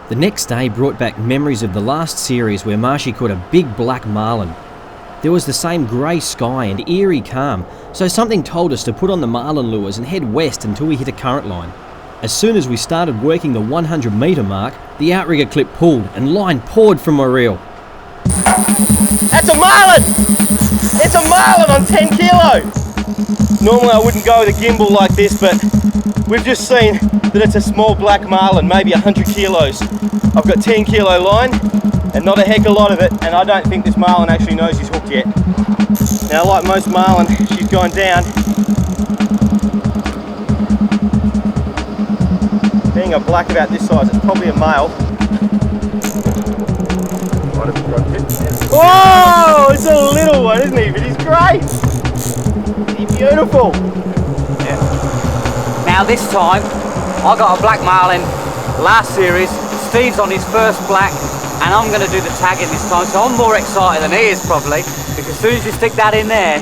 The next day brought back memories of the last series where Marshy caught a big black marlin. There was the same grey sky and eerie calm, so something told us to put on the marlin lures and head west until we hit a current line. As soon as we started working the 100 metre mark, the outrigger clip pulled and line poured from my reel. That's a marlin! It's a marlin on 10 kilo! Normally I wouldn't go with a gimbal like this, but we've just seen that it's a small black marlin, maybe 100 kilos. I've got 10 kilo line and not a heck of a lot of it, and I don't think this marlin actually knows he's hooked yet. Now, like most marlin, she's gone down. Being a black about this size, it's probably a male. Oh, it's a little one, isn't he? But he's great. He's beautiful. Yeah. Now this time, I got a black marlin last series. Steve's on his first black, and I'm going to do the tagging this time. So I'm more excited than he is probably, because as soon as you stick that in there,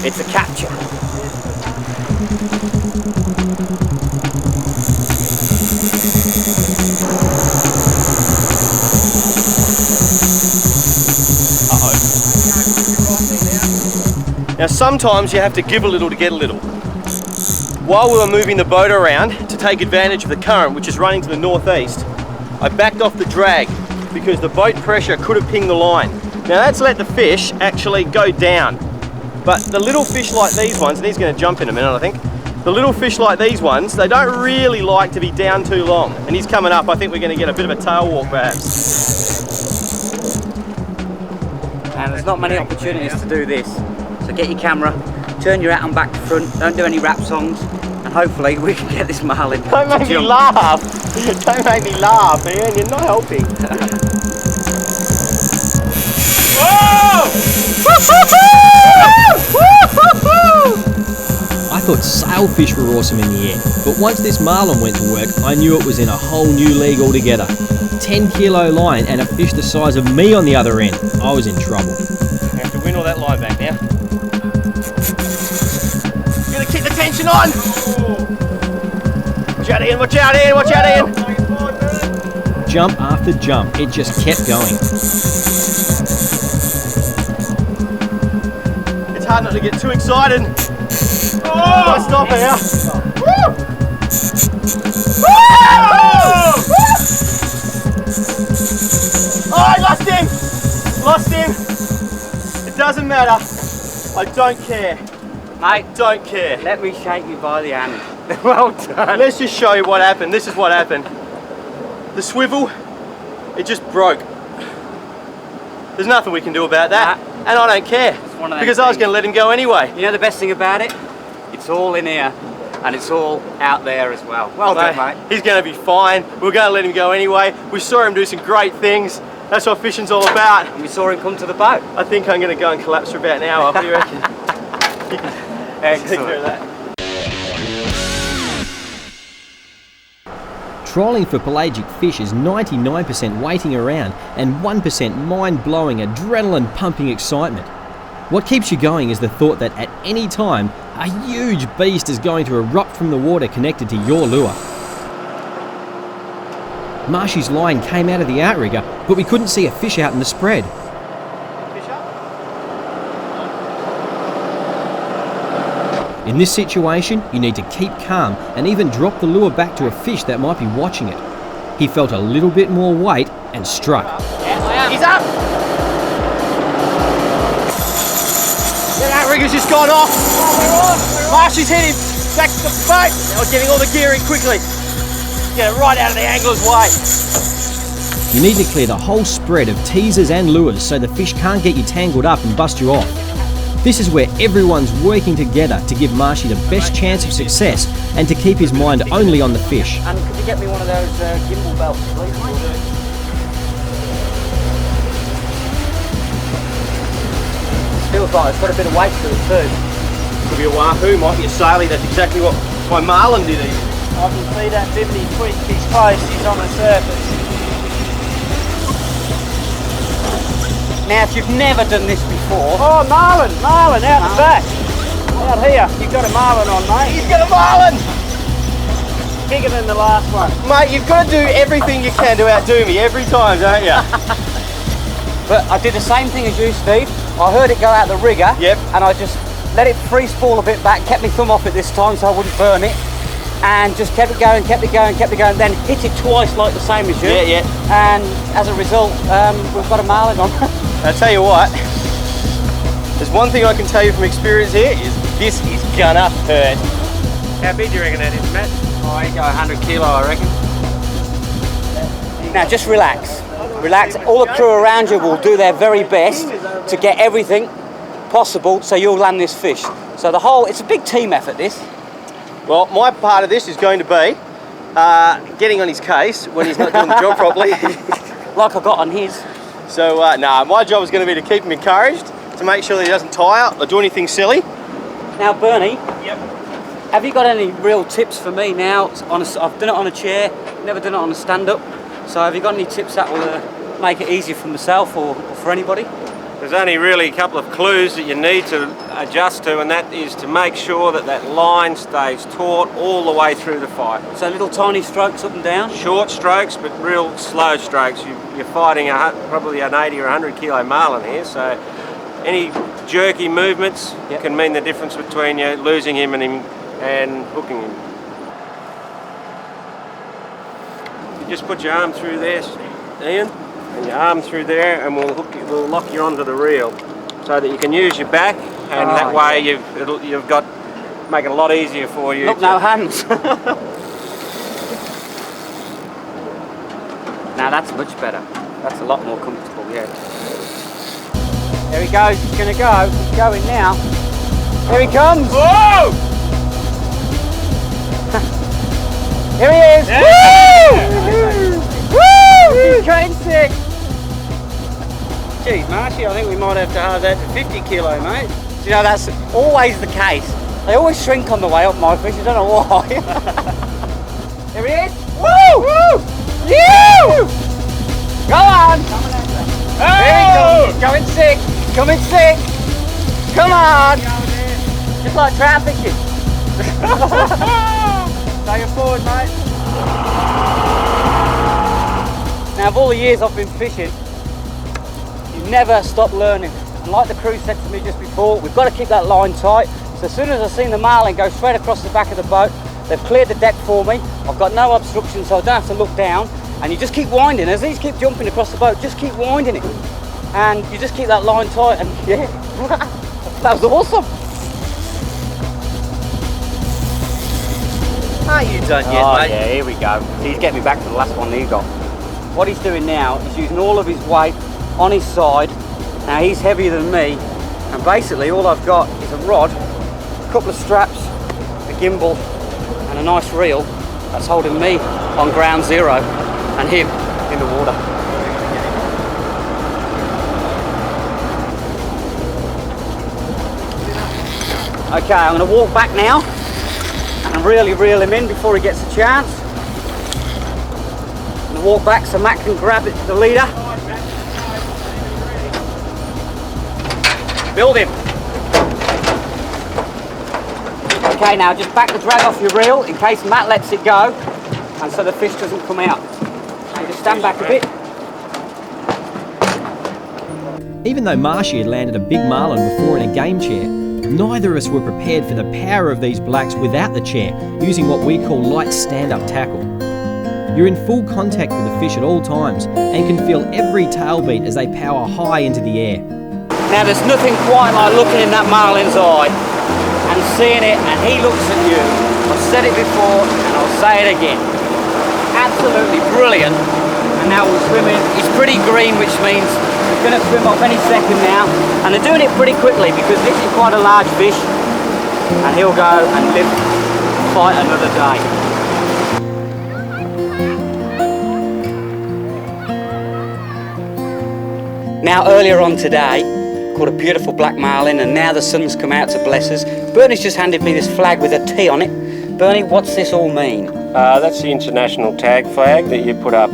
it's a capture. Now sometimes you have to give a little to get a little. While we were moving the boat around to take advantage of the current, which is running to the northeast, I backed off the drag because the boat pressure could have pinged the line. Now that's let the fish actually go down. But the little fish like these ones, and he's going to jump in a minute I think, the little fish like these ones, they don't really like to be down too long. And he's coming up, I think we're going to get a bit of a tail walk perhaps. And there's not many opportunities to do this. So get your camera, turn your hat on back to front, don't do any rap songs, and hopefully we can get this marlin. Don't make me laugh! Don't make me laugh, man, you're not helping. I thought sailfish were awesome in the air, but once this marlin went to work, I knew it was in a whole new league altogether. 10 kilo line and a fish the size of me on the other end. I was in trouble. You have to win all that line back now. You're gonna keep the tension on! Watch out, Ian, watch out, Ian, watch out, Ian! Jump after jump, it just kept going. It's hard not to get too excited. Oh, stop here. Woo! Oh, I lost him! Lost him! It doesn't matter. I don't care. Mate, Don't care. let me shake you by the hand. Well done. Let's just show you what happened. This is what happened. The swivel, it just broke. There's nothing we can do about that. And I don't care. one of them Because I was things. going to let him go anyway. You know the best thing about it? It's all in here, and it's all out there as well. Well done, mate. He's going to be fine. We're going to let him go anyway. We saw him do some great things. That's what fishing's all about. And we saw him come to the boat. I think I'm going to go and collapse for about an hour. What do you reckon? Take care of that. Trolling for pelagic fish is 99% waiting around and 1% mind-blowing, adrenaline-pumping excitement. What keeps you going is the thought that at any time, a huge beast is going to erupt from the water connected to your lure. Marshy's line came out of the outrigger, but we couldn't see a fish out in the spread. In this situation, you need to keep calm and even drop the lure back to a fish that might be watching it. He felt a little bit more weight and struck. He's up! That outrigger's just gone off. Marshy's hit him. Back to the boat. Now we're getting all the gear in quickly. Get it right out of the angler's way. You need to clear the whole spread of teasers and lures so the fish can't get you tangled up and bust you off. This is where everyone's working together to give Marshy the best chance of success and to keep his mind only on the fish. And could you get me one of those gimbal belts, please? Feels like it's got a bit of weight to it too. Could be a wahoo, might be a sailey. That's exactly what my marlin did even. I can see that Bibbity tweak his post, he's on the surface. Now, if you've never done this before... Oh, marlin, out the back. Out here, you've got a marlin on, mate. He's got a marlin! bigger than the last one. Mate, you've got to do everything you can to outdo me every time, don't you? But I did the same thing as you, Steve. I heard it go out the rigger. Yep. And I just let it freeze fall a bit back, kept my thumb off it this time so I wouldn't burn it. And just kept it going, then hit it twice like the same as you. Yeah. And as a result, we've got a marlin on. I'll tell you what, there's one thing I can tell you from experience here is this is gonna hurt. How big do you reckon that is, Matt? Oh, you go 100 kilo, I reckon. Now just relax. Relax. All the crew around you will do their very best to get everything possible so you'll land this fish. So it's a big team effort, this. Well, my part of this is going to be getting on his case when he's not doing the job properly. Like I got on his. So, my job is going to be to keep him encouraged, to make sure that he doesn't tie up or do anything silly. Now, Bernie. Yep. Have you got any real tips for me now? I've done it on a chair, never done it on a stand-up. So have you got any tips that will make it easier for myself or for anybody? There's only really a couple of clues that you need to adjust to, and that is to make sure that that line stays taut all the way through the fight. So little tiny strokes up and down? Short strokes, but real slow strokes. You're fighting probably an 80 or 100 kilo marlin here, so any jerky movements can mean the difference between you losing him and hooking him. You just put your arm through there, Ian, and your arm through there, and we'll lock you onto the reel so that you can use your back, and that way you've got make it a lot easier for you. Look, no hands. Now that's much better. That's a lot more comfortable, yeah. There he goes, he's gonna go. He's going now. Here he comes. Whoa! Here he is. Yeah. Woo! Woo! He's cutting sick. Geez, Marshy, I think we might have to halve that to 50 kilo, mate. Do you know, that's always the case. They always shrink on the way up, my fish. I don't know why. Here he is. Woo! Woo! You! Go on. There he goes. He's going sick. He's coming sick. Come on. Just like trout fishing. Take it forward, mate. Now, of all the years I've been fishing, you never stop learning. And like the crew said to me just before, we've got to keep that line tight. So as soon as I've seen the marlin go straight across the back of the boat, they've cleared the deck for me. I've got no obstruction, so I don't have to look down. And you just keep winding. As these keep jumping across the boat, just keep winding it. And you just keep that line tight, and yeah, that was awesome. Are you done yet, Oh mate? yeah, here we go. He's getting me back to the last one that he got. What he's doing now is using all of his weight on his side. Now he's heavier than me, and basically all I've got is a rod, a couple of straps, a gimbal, and a nice reel that's holding me on ground zero and him in the water. Okay, I'm going to walk back now and really reel him in before he gets a chance. I'm going to walk back so Matt can grab it, the leader. Build him. Okay, now just back the drag off your reel in case Matt lets it go and so the fish doesn't come out. And just stand back a bit. Even though Marshy had landed a big marlin before in a game chair, neither of us were prepared for the power of these blacks without the chair, using what we call light stand-up tackle. You're in full contact with the fish at all times and can feel every tail beat as they power high into the air. Now there's nothing quite like looking in that marlin's eye and seeing it and he looks at you. I've said it before and I'll say it again. Absolutely brilliant. And now we're swimming. It's pretty green, which means we're going to swim off any second now. And they're doing it pretty quickly because this is quite a large fish. And he'll go and fight another day. Now earlier on today, caught a beautiful black marlin, and now the sun's come out to bless us. Bernie's just handed me this flag with a T on it. Bernie, what's this all mean? That's the international tag flag that you put up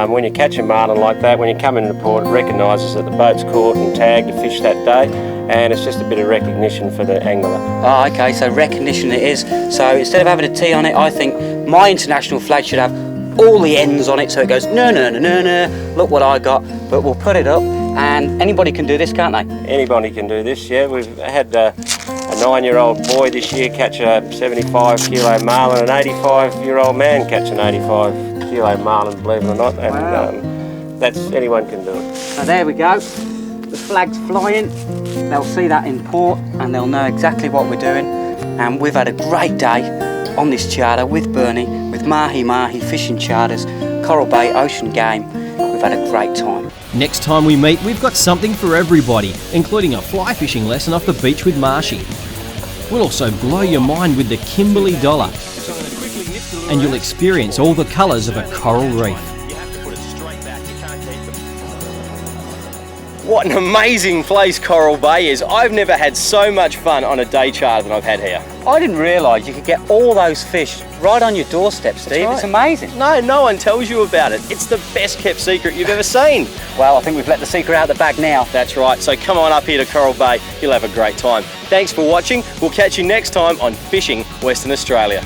when you catch a marlin like that. When you come into port, it recognises that the boat's caught and tagged to fish that day, and it's just a bit of recognition for the angler. Oh, okay, so recognition it is. So instead of having a T on it, I think my international flag should have all the ends on it, so it goes no, no, no, no, no. Look what I got. But we'll put it up, and anybody can do this, can't they? Anybody can do this, yeah. We've had a 9-year-old boy this year catch a 75-kilo marlin, an 85-year-old man catch an 85-kilo marlin, believe it or not, and Wow. that's anyone can do it. So there we go. The flag's flying. They'll see that in port, and they'll know exactly what we're doing. And we've had a great day on this charter with Bernie, with Mahi Mahi Fishing Charters, Coral Bay Ocean Game. We've had a great time. Next time we meet, we've got something for everybody, including a fly fishing lesson off the beach with Marshy. We'll also blow your mind with the Kimberley Dollar, and you'll experience all the colours of a coral reef. What an amazing place Coral Bay is. I've never had so much fun on a day charter than I've had here. I didn't realise you could get all those fish right on your doorstep, Steve. right. It's amazing. No one tells you about it. It's the best kept secret you've ever seen. Well, I think we've let the secret out of the bag now. That's right, so come on up here to Coral Bay. You'll have a great time. Thanks for watching. We'll catch you next time on Fishing Western Australia.